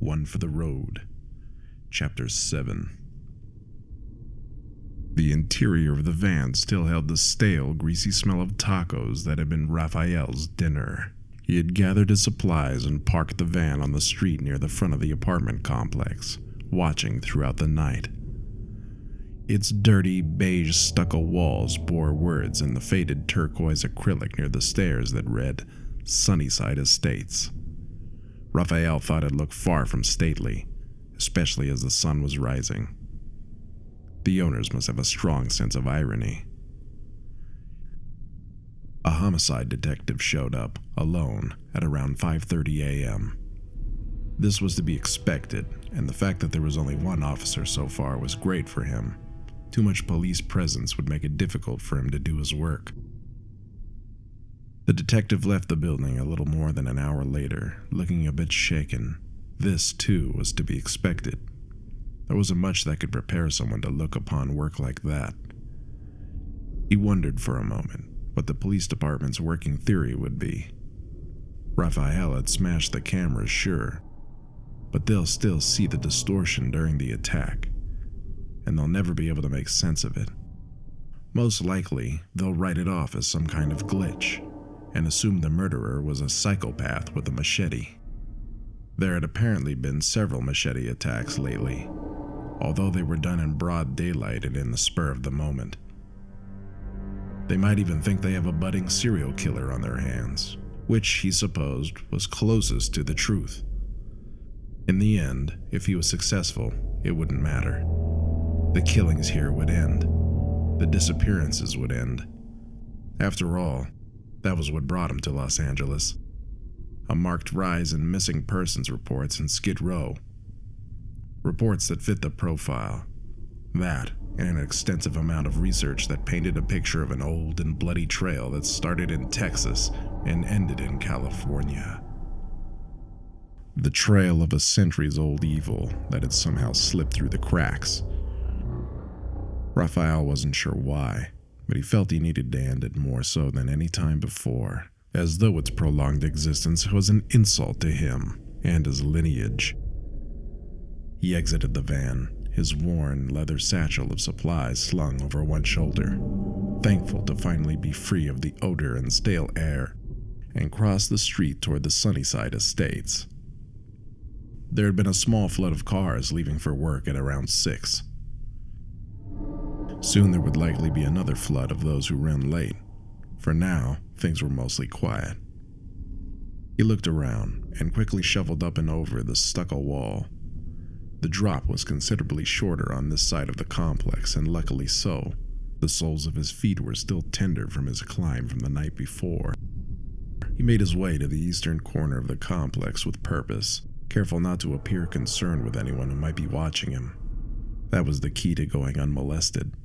One for the Road, Chapter 7. The interior of the van still held the stale, greasy smell of tacos that had been Raphael's dinner. He had gathered his supplies and parked the van on the street near the front of the apartment complex, watching throughout the night. Its dirty, beige stucco walls bore words in the faded turquoise acrylic near the stairs that read, Sunnyside Estates. Raphael thought it looked far from stately, especially as the sun was rising. The owners must have a strong sense of irony. A homicide detective showed up, alone, at around 5:30 a.m. This was to be expected, and the fact that there was only one officer so far was great for him. Too much police presence would make it difficult for him to do his work. The detective left the building a little more than an hour later, looking a bit shaken. This, too, was to be expected. There wasn't much that could prepare someone to look upon work like that. He wondered for a moment what the police department's working theory would be. Raphael had smashed the cameras, sure, but they'll still see the distortion during the attack, and they'll never be able to make sense of it. Most likely, they'll write it off as some kind of glitch, and assume the murderer was a psychopath with a machete. There had apparently been several machete attacks lately, although they were done in broad daylight and in the spur of the moment. They might even think they have a budding serial killer on their hands, which he supposed was closest to the truth. In the end, if he was successful, it wouldn't matter. The killings here would end. The disappearances would end. After all, that was what brought him to Los Angeles. A marked rise in missing persons reports in Skid Row. Reports that fit the profile. That, and an extensive amount of research that painted a picture of an old and bloody trail that started in Texas and ended in California. The trail of a centuries-old evil that had somehow slipped through the cracks. Raphael wasn't sure why, but he felt he needed to end it more so than any time before, as though its prolonged existence was an insult to him and his lineage. He exited the van, his worn leather satchel of supplies slung over one shoulder, thankful to finally be free of the odor and stale air, and crossed the street toward the Sunnyside Estates. There had been a small flood of cars leaving for work at around 6. Soon there would likely be another flood of those who ran late. For now, things were mostly quiet. He looked around and quickly shuffled up and over the stucco wall. The drop was considerably shorter on this side of the complex, and luckily so. The soles of his feet were still tender from his climb from the night before. He made his way to the eastern corner of the complex with purpose, careful not to appear concerned with anyone who might be watching him. That was the key to going unmolested.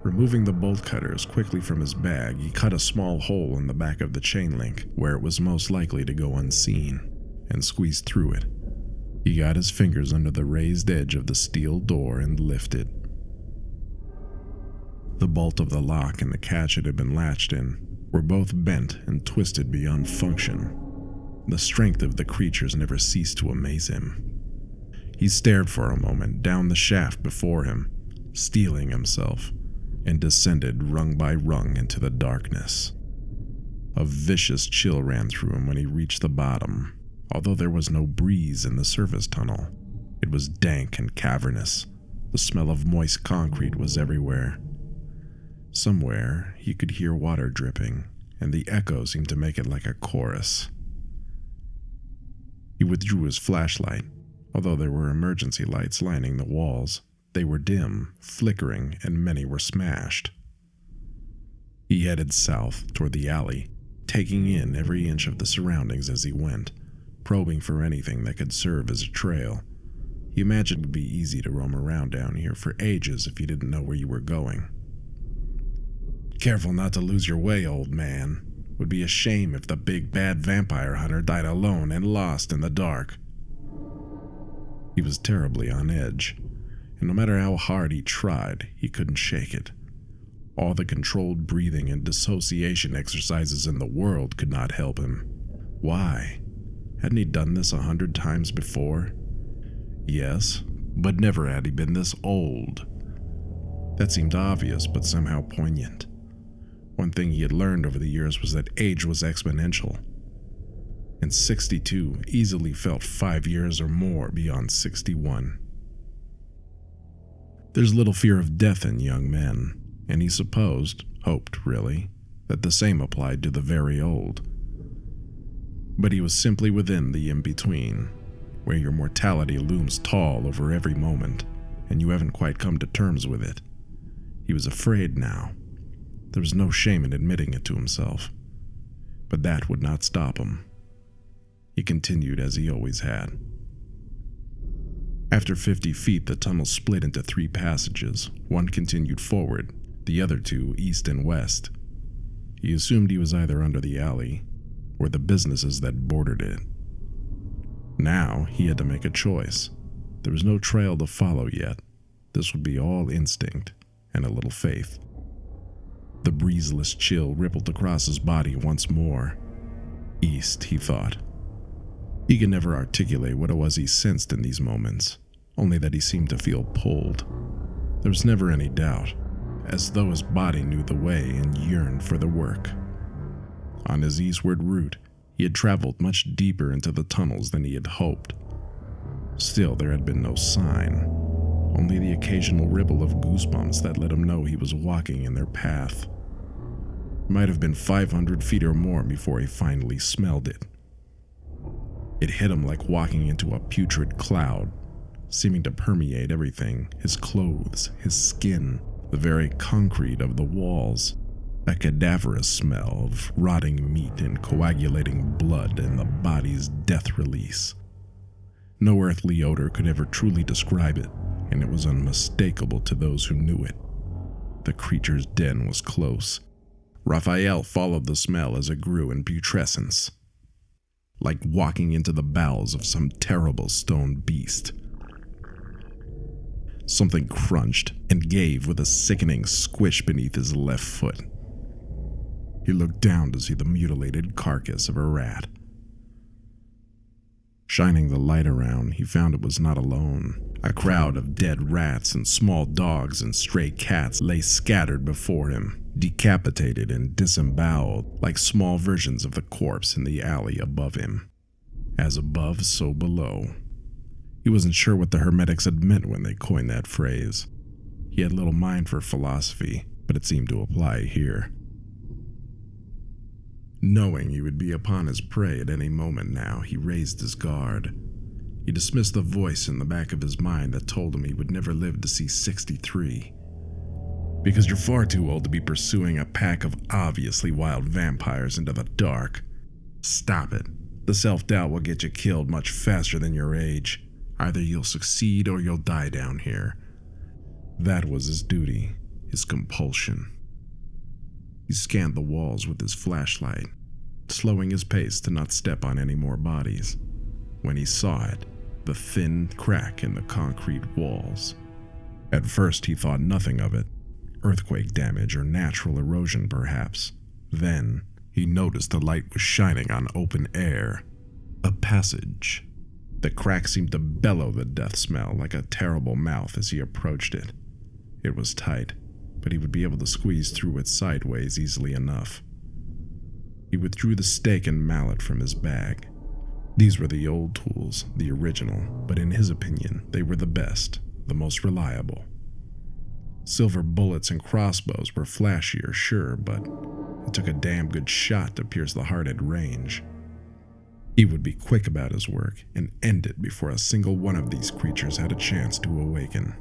Removing the bolt cutters quickly from his bag, he cut a small hole in the back of the chain link, where it was most likely to go unseen, and squeezed through it. He got his fingers under the raised edge of the steel door and lifted. The bolt of the lock and the catch it had been latched in were both bent and twisted beyond function. The strength of the creatures never ceased to amaze him. He stared for a moment down the shaft before him, steeling himself, and descended rung by rung into the darkness. A vicious chill ran through him when he reached the bottom. Although there was no breeze in the surface tunnel, it was dank and cavernous. The smell of moist concrete was everywhere. Somewhere, he could hear water dripping, and the echo seemed to make it like a chorus. He withdrew his flashlight. Although there were emergency lights lining the walls, they were dim, flickering, and many were smashed. He headed south toward the alley, taking in every inch of the surroundings as he went, probing for anything that could serve as a trail. He imagined it would be easy to roam around down here for ages if you didn't know where you were going. Careful not to lose your way, old man. Would be a shame if the big bad vampire hunter died alone and lost in the dark. He was terribly on edge, and no matter how hard he tried, he couldn't shake it. All the controlled breathing and dissociation exercises in the world could not help him. Why? Hadn't he done this 100 times before? Yes, but never had he been this old. That seemed obvious, but somehow poignant. One thing he had learned over the years was that age was exponential, and 62 easily felt 5 years or more beyond 61. There's little fear of death in young men, and he hoped really, that the same applied to the very old. But he was simply within the in-between, where your mortality looms tall over every moment, and you haven't quite come to terms with it. He was afraid now. There was no shame in admitting it to himself, but that would not stop him. He continued as he always had. After 50 feet, the tunnel split into 3 passages. One continued forward, the other 2 east and west. He assumed he was either under the alley or the businesses that bordered it. Now he had to make a choice. There was no trail to follow yet. This would be all instinct and a little faith. The breezeless chill rippled across his body once more. East, he thought. He could never articulate what it was he sensed in these moments, only that he seemed to feel pulled. There was never any doubt, as though his body knew the way and yearned for the work. On his eastward route, he had traveled much deeper into the tunnels than he had hoped. Still, there had been no sign, only the occasional ripple of goosebumps that let him know he was walking in their path. It might have been 500 feet or more before he finally smelled it. It hit him like walking into a putrid cloud, seeming to permeate everything, his clothes, his skin, the very concrete of the walls. A cadaverous smell of rotting meat and coagulating blood and the body's death release. No earthly odor could ever truly describe it, and it was unmistakable to those who knew it. The creature's den was close. Raphael followed the smell as it grew in putrescence, like walking into the bowels of some terrible stone beast. Something crunched and gave with a sickening squish beneath his left foot. He looked down to see the mutilated carcass of a rat. Shining the light around, he found it was not alone. A crowd of dead rats and small dogs and stray cats lay scattered before him, decapitated and disemboweled like small versions of the corpse in the alley above him. As above, so below. He wasn't sure what the Hermetics had meant when they coined that phrase. He had little mind for philosophy, but it seemed to apply here. Knowing he would be upon his prey at any moment now, he raised his guard. He dismissed the voice in the back of his mind that told him he would never live to see 63. Because you're far too old to be pursuing a pack of obviously wild vampires into the dark. Stop it. The self-doubt will get you killed much faster than your age. Either you'll succeed or you'll die down here. That was his duty, his compulsion. He scanned the walls with his flashlight, slowing his pace to not step on any more bodies. When he saw it, the thin crack in the concrete walls. At first he thought nothing of it, earthquake damage or natural erosion perhaps. Then he noticed the light was shining on open air, a passage. The crack seemed to bellow the death smell like a terrible mouth as he approached it. It was tight, but he would be able to squeeze through it sideways easily enough. He withdrew the stake and mallet from his bag. These were the old tools, the original, but in his opinion, they were the best, the most reliable. Silver bullets and crossbows were flashier, sure, but it took a damn good shot to pierce the heart at range. He would be quick about his work and end it before a single one of these creatures had a chance to awaken.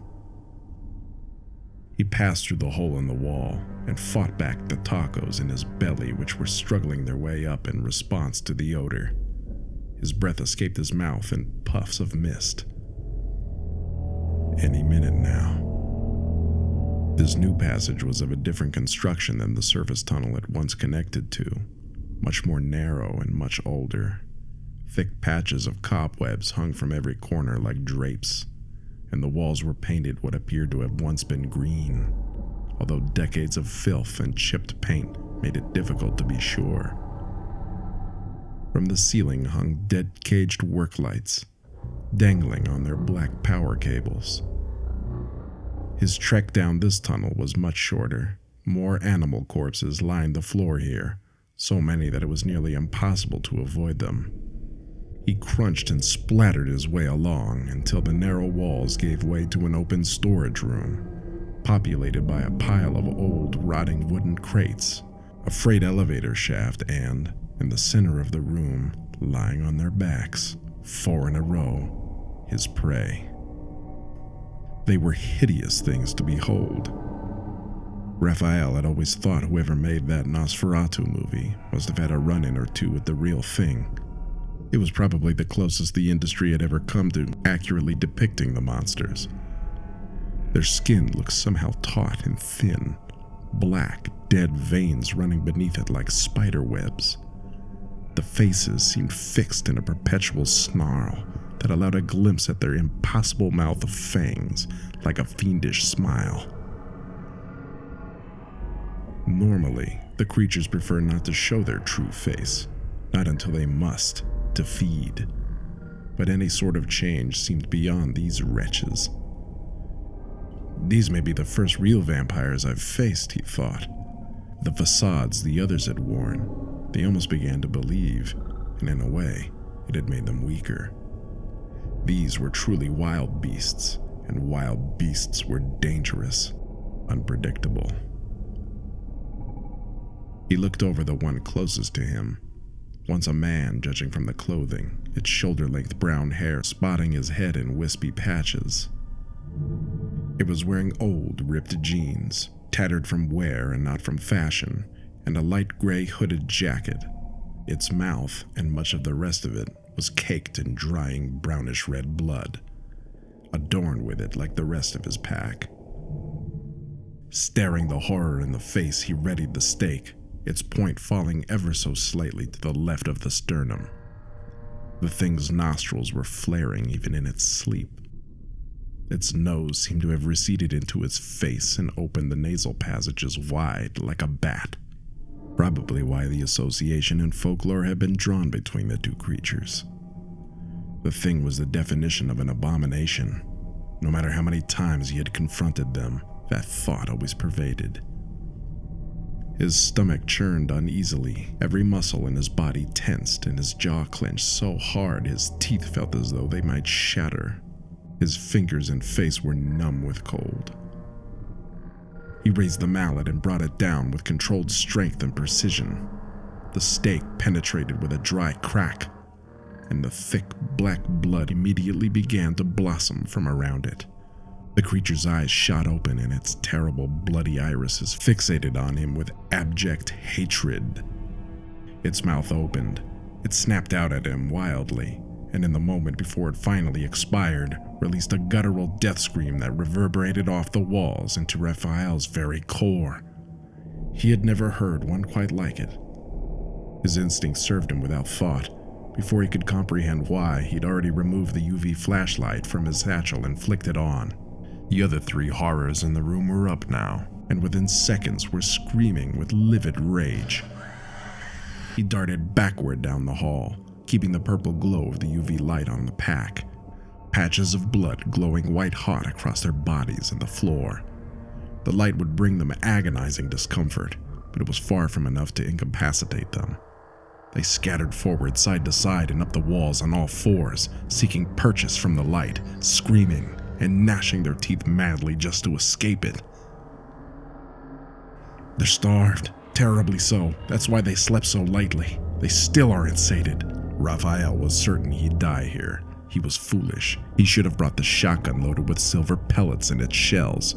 He passed through the hole in the wall and fought back the tacos in his belly which were struggling their way up in response to the odor. His breath escaped his mouth in puffs of mist. Any minute now. This new passage was of a different construction than the surface tunnel it once connected to, much more narrow and much older. Thick patches of cobwebs hung from every corner like drapes, and the walls were painted what appeared to have once been green, although decades of filth and chipped paint made it difficult to be sure. From the ceiling hung dead-caged work lights, dangling on their black power cables. His trek down this tunnel was much shorter. More animal corpses lined the floor here, so many that it was nearly impossible to avoid them. He crunched and splattered his way along until the narrow walls gave way to an open storage room, populated by a pile of old, rotting wooden crates, a freight elevator shaft, and, in the center of the room, lying on their backs, 4 in a row, his prey. They were hideous things to behold. Raphael had always thought whoever made that Nosferatu movie must have had a run-in or two with the real thing. It was probably the closest the industry had ever come to accurately depicting the monsters. Their skin looked somehow taut and thin, black, dead veins running beneath it like spider webs. The faces seemed fixed in a perpetual snarl that allowed a glimpse at their impossible mouth of fangs, like a fiendish smile. Normally, the creatures prefer not to show their true face, not until they must, to feed. But any sort of change seemed beyond these wretches. These may be the first real vampires I've faced, he thought. The facades the others had worn, they almost began to believe, and in a way, it had made them weaker. These were truly wild beasts, and wild beasts were dangerous, unpredictable. He looked over the one closest to him. Once a man, judging from the clothing, its shoulder-length brown hair spotting his head in wispy patches. It was wearing old, ripped jeans, tattered from wear and not from fashion, and a light gray hooded jacket. Its mouth, and much of the rest of it, was caked in drying brownish-red blood, adorned with it like the rest of his pack. Staring the horror in the face, he readied the stake, its point falling ever so slightly to the left of the sternum. The thing's nostrils were flaring even in its sleep. Its nose seemed to have receded into its face and opened the nasal passages wide like a bat. Probably why the association in folklore had been drawn between the two creatures. The thing was the definition of an abomination. No matter how many times he had confronted them, that thought always pervaded. His stomach churned uneasily, every muscle in his body tensed, and his jaw clenched so hard his teeth felt as though they might shatter. His fingers and face were numb with cold. He raised the mallet and brought it down with controlled strength and precision. The stake penetrated with a dry crack, and the thick black blood immediately began to blossom from around it. The creature's eyes shot open and its terrible bloody irises fixated on him with abject hatred. Its mouth opened. It snapped out at him wildly, and in the moment before it finally expired, released a guttural death scream that reverberated off the walls into Raphael's very core. He had never heard one quite like it. His instinct served him without thought. Before he could comprehend why, he'd already removed the UV flashlight from his satchel and flicked it on. The other 3 horrors in the room were up now, and within seconds were screaming with livid rage. He darted backward down the hall, keeping the purple glow of the UV light on the pack. Patches of blood glowing white-hot across their bodies and the floor. The light would bring them agonizing discomfort, but it was far from enough to incapacitate them. They scattered forward side to side and up the walls on all fours, seeking purchase from the light, screaming and gnashing their teeth madly just to escape it. They're starved, terribly so. That's why they slept so lightly. They still aren't sated. Raphael was certain he'd die here. He was foolish. He should have brought the shotgun loaded with silver pellets in its shells.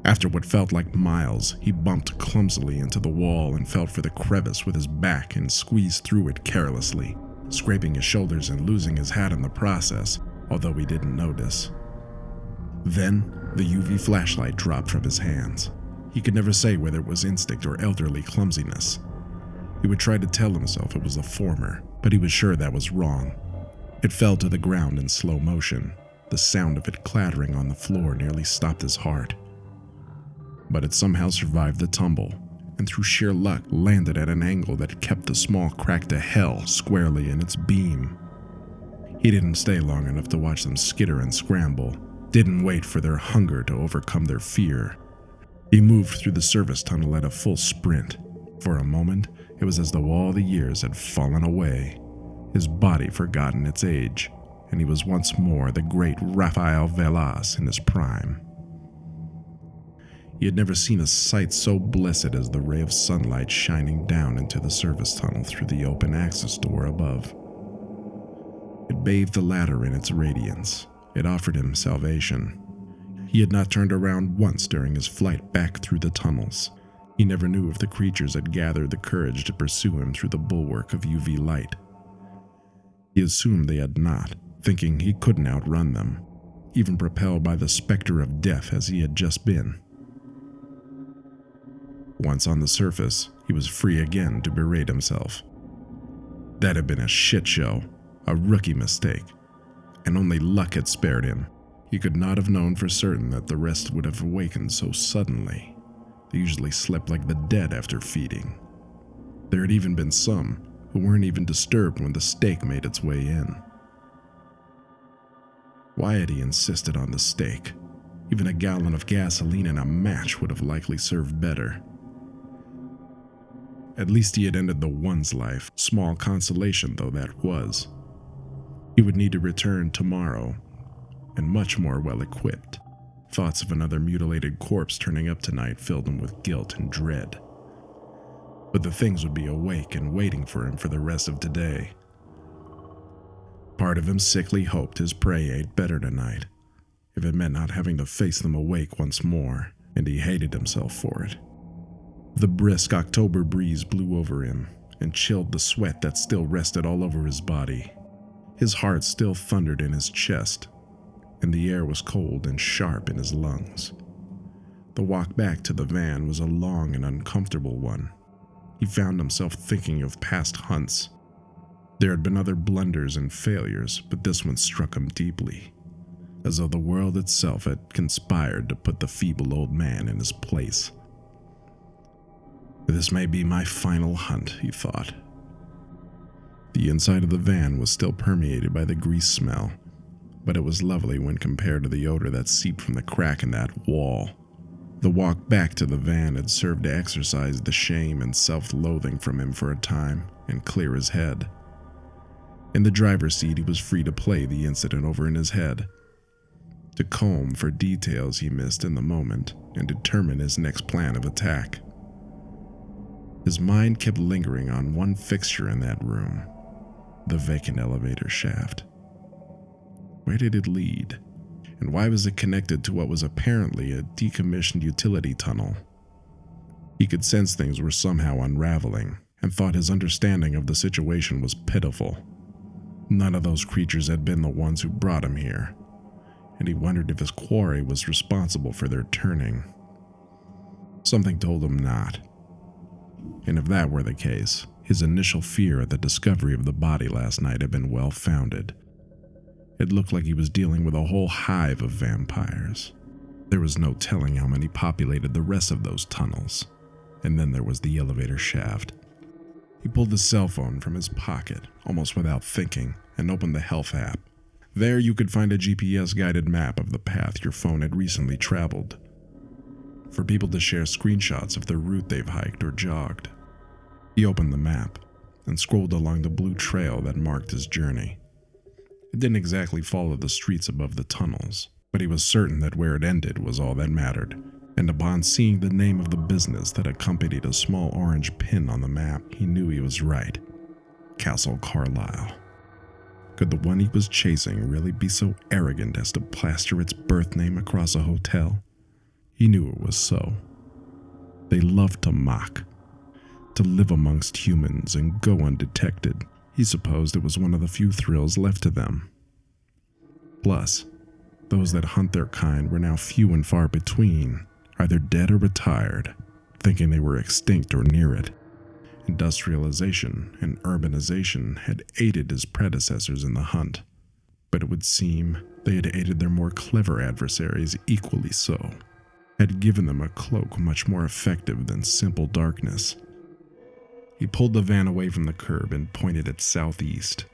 After what felt like miles, he bumped clumsily into the wall and felt for the crevice with his back and squeezed through it carelessly, scraping his shoulders and losing his hat in the process, although he didn't notice. Then, the UV flashlight dropped from his hands. He could never say whether it was instinct or elderly clumsiness. He would try to tell himself it was the former, but he was sure that was wrong. It fell to the ground in slow motion. The sound of it clattering on the floor nearly stopped his heart. But it somehow survived the tumble, and through sheer luck landed at an angle that kept the small crack to hell squarely in its beam. He didn't stay long enough to watch them skitter and scramble, didn't wait for their hunger to overcome their fear. He moved through the service tunnel at a full sprint. For a moment, it was as though all the years had fallen away, his body forgotten its age, and he was once more the great Rafael Velas in his prime. He had never seen a sight so blessed as the ray of sunlight shining down into the service tunnel through the open access door above. It bathed the ladder in its radiance. It offered him salvation. He had not turned around once during his flight back through the tunnels. He never knew if the creatures had gathered the courage to pursue him through the bulwark of UV light. He assumed they had not, thinking he couldn't outrun them, even propelled by the specter of death as he had just been. Once on the surface, he was free again to berate himself. That had been a shit show, a rookie mistake, and only luck had spared him. He could not have known for certain that the rest would have awakened so suddenly. They usually slept like the dead after feeding. There had even been some who weren't even disturbed when the steak made its way in. Why had he insisted on the steak? Even a gallon of gasoline and a match would have likely served better. At least he had ended the one's life, small consolation though that was. He would need to return tomorrow, and much more well-equipped. Thoughts of another mutilated corpse turning up tonight filled him with guilt and dread. But the things would be awake and waiting for him for the rest of today. Part of him sickly hoped his prey ate better tonight, if it meant not having to face them awake once more, and he hated himself for it. The brisk October breeze blew over him and chilled the sweat that still rested all over his body. His heart still thundered in his chest, and the air was cold and sharp in his lungs. The walk back to the van was a long and uncomfortable one. He found himself thinking of past hunts. There had been other blunders and failures, but this one struck him deeply, as though the world itself had conspired to put the feeble old man in his place. This may be my final hunt, he thought. The inside of the van was still permeated by the grease smell, but it was lovely when compared to the odor that seeped from the crack in that wall. The walk back to the van had served to exorcise the shame and self-loathing from him for a time and clear his head. In the driver's seat, he was free to play the incident over in his head, to comb for details he missed in the moment and determine his next plan of attack. His mind kept lingering on one fixture in that room, the vacant elevator shaft. Where did it lead? And why was it connected to what was apparently a decommissioned utility tunnel? He could sense things were somehow unraveling, and thought his understanding of the situation was pitiful. None of those creatures had been the ones who brought him here, and he wondered if his quarry was responsible for their turning. Something told him not. And if that were the case, his initial fear at the discovery of the body last night had been well-founded. It looked like he was dealing with a whole hive of vampires. There was no telling how many populated the rest of those tunnels. And then there was the elevator shaft. He pulled his cell phone from his pocket, almost without thinking, and opened the health app. There you could find a GPS-guided map of the path your phone had recently traveled, for people to share screenshots of the route they've hiked or jogged. He opened the map and scrolled along the blue trail that marked his journey. It didn't exactly follow the streets above the tunnels, but he was certain that where it ended was all that mattered, and upon seeing the name of the business that accompanied a small orange pin on the map, he knew he was right. Castle Carlisle. Could the one he was chasing really be so arrogant as to plaster its birth name across a hotel? He knew it was so. They loved to mock, to live amongst humans and go undetected. He supposed it was one of the few thrills left to them. Plus, those that hunt their kind were now few and far between, either dead or retired, thinking they were extinct or near it. Industrialization and urbanization had aided his predecessors in the hunt, but it would seem they had aided their more clever adversaries equally so, had given them a cloak much more effective than simple darkness. He pulled the van away from the curb and pointed it southeast.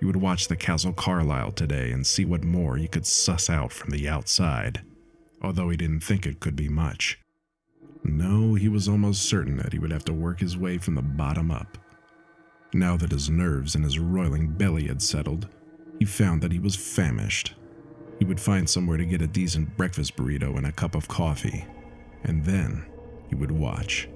He would watch the Castle Carlisle today and see what more he could suss out from the outside, although he didn't think it could be much. No, he was almost certain that he would have to work his way from the bottom up. Now that his nerves and his roiling belly had settled, he found that he was famished. He would find somewhere to get a decent breakfast burrito and a cup of coffee, and then he would watch.